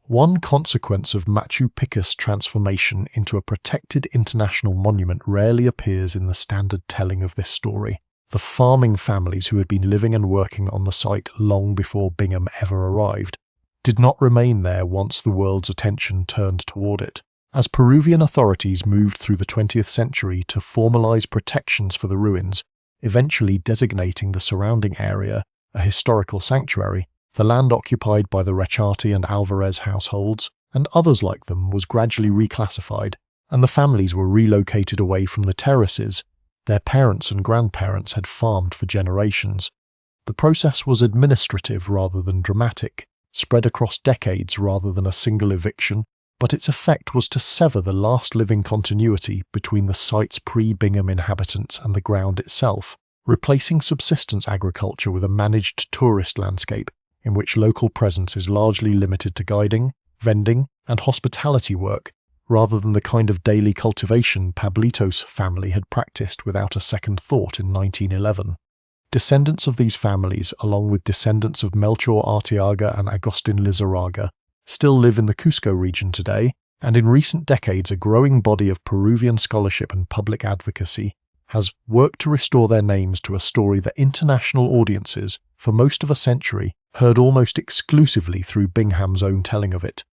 One consequence of Machu Picchu's transformation into a protected international monument rarely appears in the standard telling of this story. The farming families who had been living and working on the site long before Bingham ever arrived did not remain there once the world's attention turned toward it. As Peruvian authorities moved through the 20th century to formalize protections for the ruins, eventually designating the surrounding area a historical sanctuary, the land occupied by the Rechati and Alvarez households, and others like them, was gradually reclassified, and the families were relocated away from the terraces their parents and grandparents had farmed for generations. The process was administrative rather than dramatic, spread across decades rather than a single eviction, but its effect was to sever the last living continuity between the site's pre-Bingham inhabitants and the ground itself, replacing subsistence agriculture with a managed tourist landscape in which local presence is largely limited to guiding, vending, and hospitality work, rather than the kind of daily cultivation Pablito's family had practiced without a second thought in 1911. Descendants of these families, along with descendants of Melchor Arteaga and Agustin Lizarraga, still live in the Cusco region today, and in recent decades a growing body of Peruvian scholarship and public advocacy has worked to restore their names to a story that international audiences, for most of a century, heard almost exclusively through Bingham's own telling of it.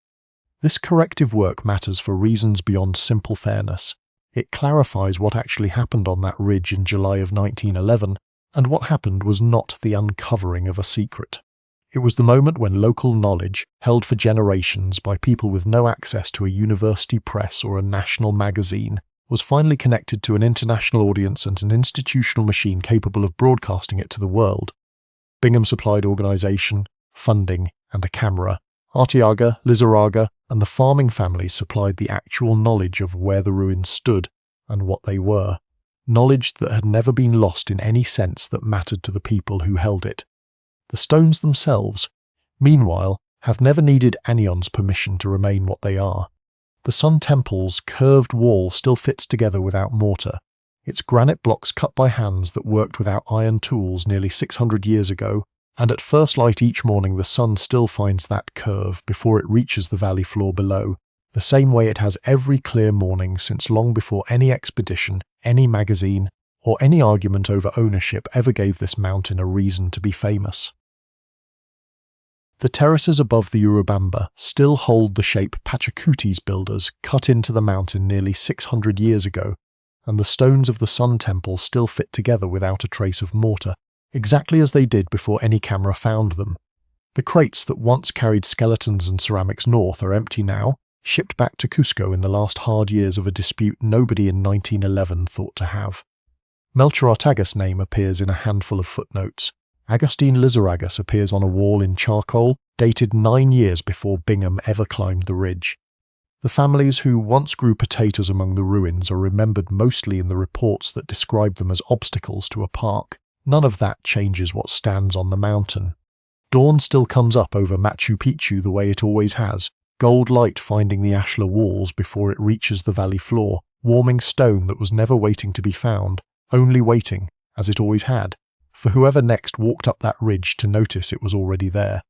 This corrective work matters for reasons beyond simple fairness. It clarifies what actually happened on that ridge in July of 1911, and what happened was not the uncovering of a secret. It was the moment when local knowledge, held for generations by people with no access to a university press or a national magazine, was finally connected to an international audience and an institutional machine capable of broadcasting it to the world. Bingham supplied organisation, funding, and a camera. Arteaga, Lizarraga, and the farming families supplied the actual knowledge of where the ruins stood and what they were. Knowledge that had never been lost in any sense that mattered to the people who held it. The stones themselves, meanwhile, have never needed anyone's permission to remain what they are. The Sun Temple's curved wall still fits together without mortar, its granite blocks cut by hands that worked without iron tools nearly 600 years ago, and at first light each morning the sun still finds that curve before it reaches the valley floor below, the same way it has every clear morning since long before any expedition, any magazine, or any argument over ownership ever gave this mountain a reason to be famous. The terraces above the Urubamba still hold the shape Pachacuti's builders cut into the mountain nearly 600 years ago, and the stones of the Sun Temple still fit together without a trace of mortar, exactly as they did before any camera found them. The crates that once carried skeletons and ceramics north are empty now, shipped back to Cusco in the last hard years of a dispute nobody in 1911 thought to have. Melchor Artaga's name appears in a handful of footnotes. Agustin Lizarragas appears on a wall in charcoal, dated 9 years before Bingham ever climbed the ridge. The families who once grew potatoes among the ruins are remembered mostly in the reports that describe them as obstacles to a park. None of that changes what stands on the mountain. Dawn still comes up over Machu Picchu the way it always has, gold light finding the ashlar walls before it reaches the valley floor, warming stone that was never waiting to be found, only waiting, as it always had, for whoever next walked up that ridge to notice it was already there.